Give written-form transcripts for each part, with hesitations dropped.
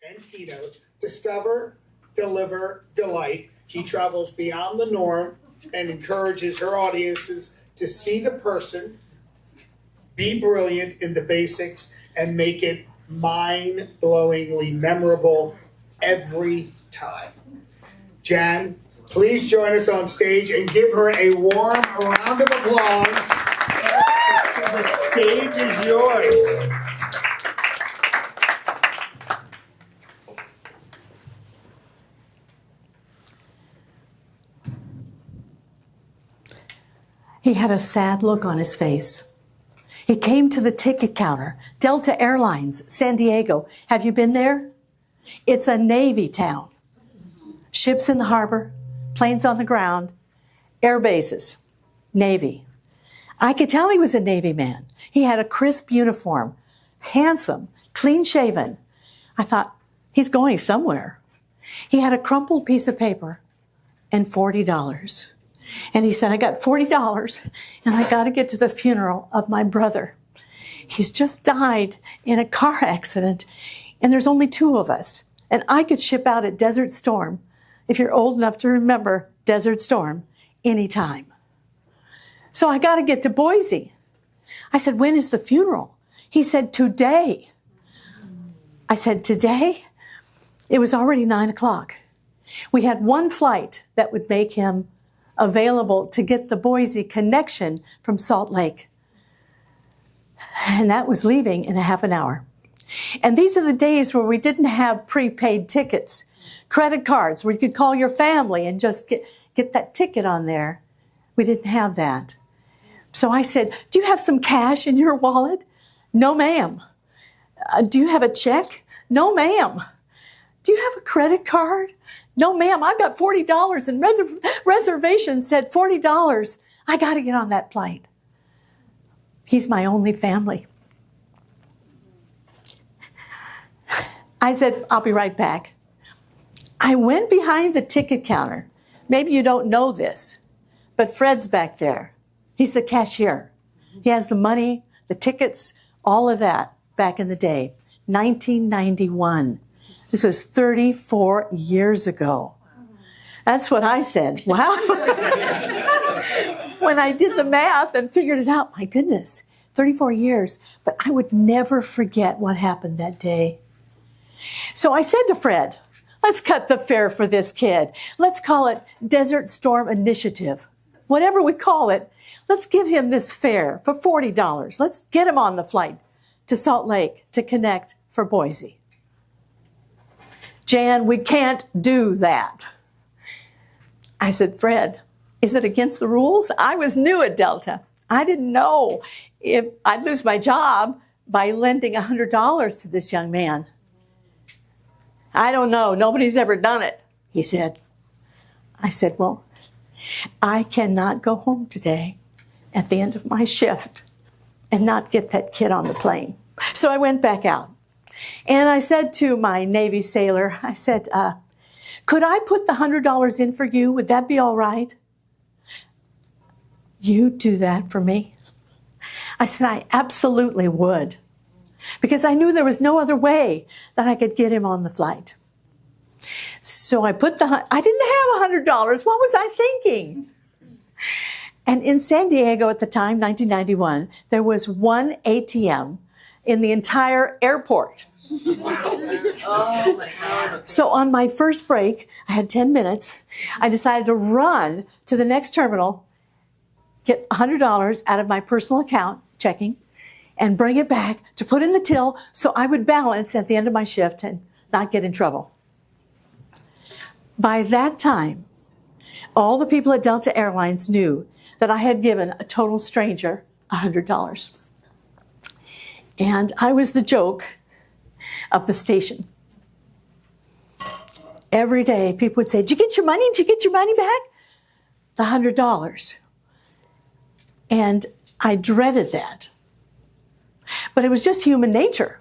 and keynote, discover, deliver, delight. She travels beyond the norm and encourages her audiences to see the person, be brilliant in the basics, and make it mind-blowingly memorable every time. Jan, please join us on stage and give her a warm round of applause. The stage is yours. He had a sad look on his face. He came to the ticket counter, Delta Airlines, San Diego. Have you been there? It's a Navy town. Ships in the harbor, planes on the ground, air bases, Navy. I could tell he was a Navy man. He had a crisp uniform, handsome, clean-shaven. I thought, he's going somewhere. He had a crumpled piece of paper and $40. And he said, I got $40 and I got to get to the funeral of my brother. He's just died in a car accident and there's only 2 of us. And I could ship out at Desert Storm, if you're old enough to remember Desert Storm, anytime. So I got to get to Boise. I said, when is the funeral? He said, today. I said, today? It was already 9 o'clock. We had one flight that would make him available to get the Boise connection from Salt Lake. And that was leaving in a half an hour. And these are the days where we didn't have prepaid tickets, credit cards where you could call your family and just get that ticket on there. We didn't have that. So I said, do you have some cash in your wallet? No, ma'am. Do you have a check? No, ma'am. Do you have a credit card? No, ma'am, I got $40 and reservation said $40. I got to get on that flight. He's my only family. I said, I'll be right back. I went behind the ticket counter. Maybe you don't know this, but Fred's back there. He's the cashier. He has the money, the tickets, all of that back in the day. 1991. This was 34 years ago. That's what I said. Wow. When I did the math and figured it out, my goodness, 34 years. But I would never forget what happened that day. So I said to Fred, let's cut the fare for this kid. Let's call it Desert Storm Initiative. Whatever we call it, let's give him this fare for $40. Let's get him on the flight to Salt Lake to connect for Boise. Jan, we can't do that. I said, Fred, is it against the rules? I was new at Delta. I didn't know if I'd lose my job by lending $100 to this young man. I don't know. Nobody's ever done it, he said. I said, well, I cannot go home today at the end of my shift and not get that kid on the plane. So I went back out. And I said to my Navy sailor, I said, could I put the $100 in for you? Would that be all right? You do that for me? I said, I absolutely would. Because I knew there was no other way that I could get him on the flight. So I put I didn't have $100. What was I thinking? And in San Diego at the time, 1991, there was one ATM in the entire airport. Oh my God. So on my first break, I had 10 minutes. I decided to run to the next terminal, get $100 out of my personal account, checking, and bring it back to put in the till so I would balance at the end of my shift and not get in trouble. By that time, all the people at Delta Airlines knew that I had given a total stranger $100. And I was the joke of the station. Every day, people would say, did you get your money? Did you get your money back? The $100. And I dreaded that. But it was just human nature.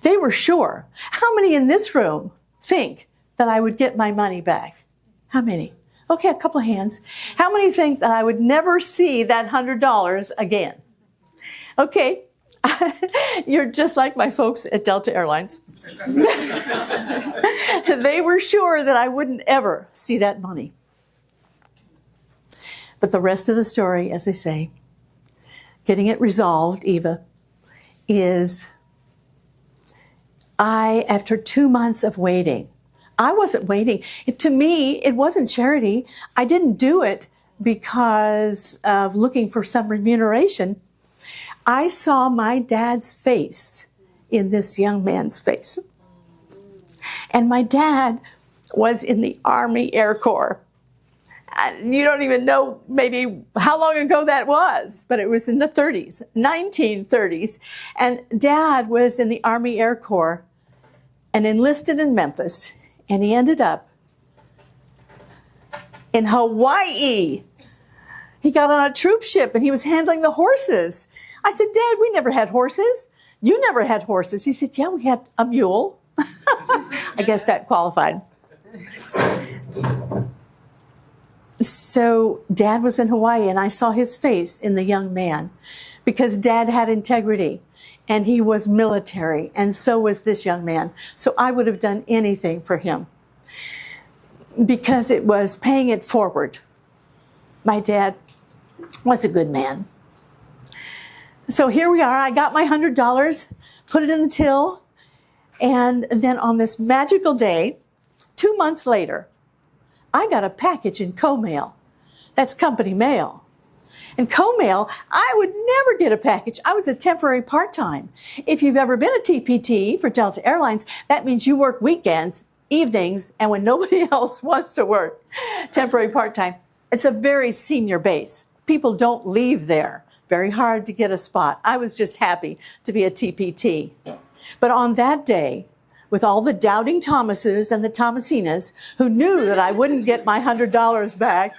They were sure. How many in this room think that I would get my money back? How many? Okay, a couple of hands. How many think that I would never see that $100 again? Okay, You're just like my folks at Delta Airlines. They were sure that I wouldn't ever see that money. But the rest of the story, as they say, getting it resolved, Eva, is after 2 months of waiting, I wasn't waiting. To me, it wasn't charity. I didn't do it because of looking for some remuneration. I saw my dad's face in this young man's face. And my dad was in the Army Air Corps. And you don't even know maybe how long ago that was, but it was in the 30s, 1930s. And Dad was in the Army Air Corps and enlisted in Memphis. And he ended up in Hawaii. He got on a troop ship and he was handling the horses. I said, Dad, we never had horses. You never had horses. He said, yeah, we had a mule. I guess that qualified. So Dad was in Hawaii and I saw his face in the young man because Dad had integrity and he was military and so was this young man. So I would have done anything for him because it was paying it forward. My dad was a good man. So here we are. I got my $100, put it in the till, and then on this magical day, 2 months later, I got a package in co-mail. That's company mail. In co-mail, I would never get a package. I was a temporary part-time. If you've ever been a TPT for Delta Airlines, that means you work weekends, evenings, and when nobody else wants to work. Temporary part-time. It's a very senior base. People don't leave there. Very hard to get a spot. I was just happy to be a TPT. But on that day, with all the doubting Thomases and the Thomasinas who knew that I wouldn't get my $100 back,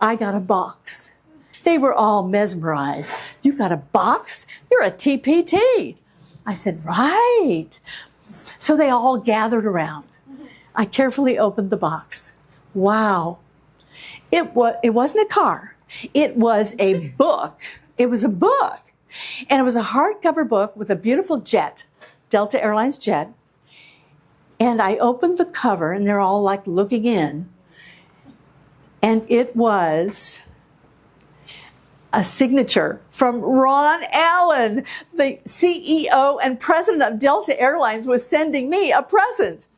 I got a box. They were all mesmerized. You got a box? You're a TPT. I said, right. So they all gathered around. I carefully opened the box. Wow. It wasn't a car. It was a book. It was a book. And it was a hardcover book with a beautiful jet, Delta Airlines jet. And I opened the cover and they're all like looking in. And it was a signature from Ron Allen, the CEO and president of Delta Airlines, was sending me a present.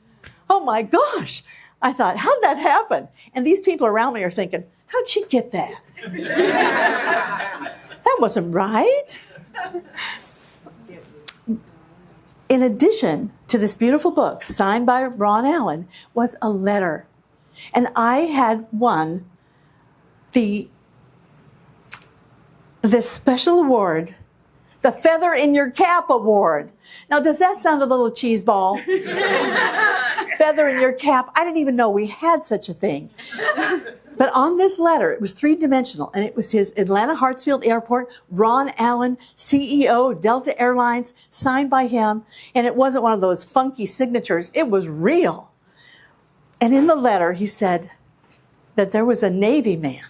Oh my gosh. I thought, how'd that happen? And these people around me are thinking, how'd she get that? That wasn't right. In addition to this beautiful book signed by Ron Allen was a letter. And I had won the special award, the Feather in Your Cap Award. Now, does that sound a little cheeseball? Feather in your cap. I didn't even know we had such a thing. But on this letter, it was three-dimensional, and it was his Atlanta Hartsfield Airport, Ron Allen, CEO, Delta Airlines, signed by him. And it wasn't one of those funky signatures. It was real. And in the letter, he said that there was a Navy man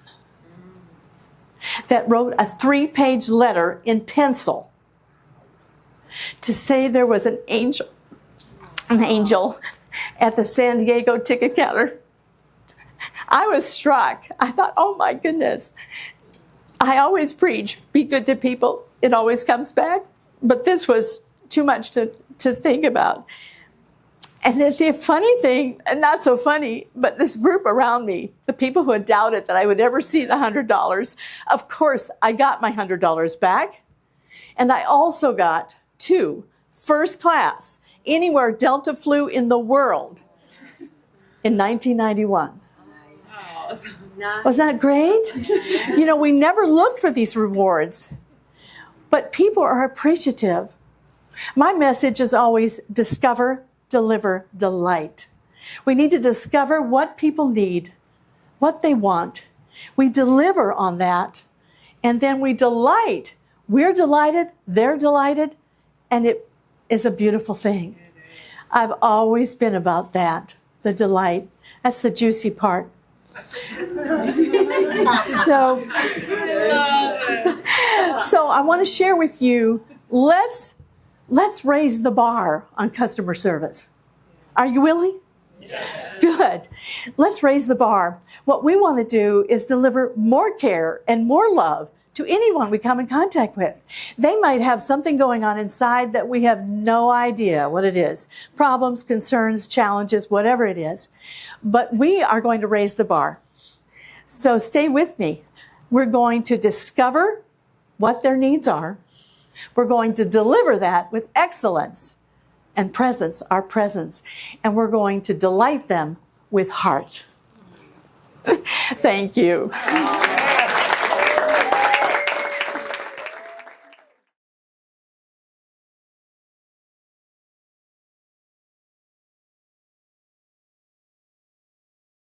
that wrote a 3-page letter in pencil to say there was an angel at the San Diego ticket counter. I was struck. I thought, oh my goodness. I always preach, be good to people. It always comes back. But this was too much to think about. And the funny thing, and not so funny, but this group around me, the people who had doubted that I would ever see the $100, of course, I got my $100 back. And I also got 2 first class, anywhere Delta flew in the world in 1991. Wasn't that great? You know, we never look for these rewards, but people are appreciative. My message is always discover, deliver, delight. We need to discover what people need, what they want. We deliver on that, and then we delight. We're delighted, they're delighted, and it is a beautiful thing. I've always been about that, the delight. That's the juicy part. So I want to share with you, let's raise the bar on customer service. Are you willing? Yes. Good. Let's raise the bar. What we want to do is deliver more care and more love to anyone we come in contact with. They might have something going on inside that we have no idea what it is. Problems, concerns, challenges, whatever it is. But we are going to raise the bar. So stay with me. We're going to discover what their needs are. We're going to deliver that with excellence and presence, our presence. And we're going to delight them with heart. Thank you.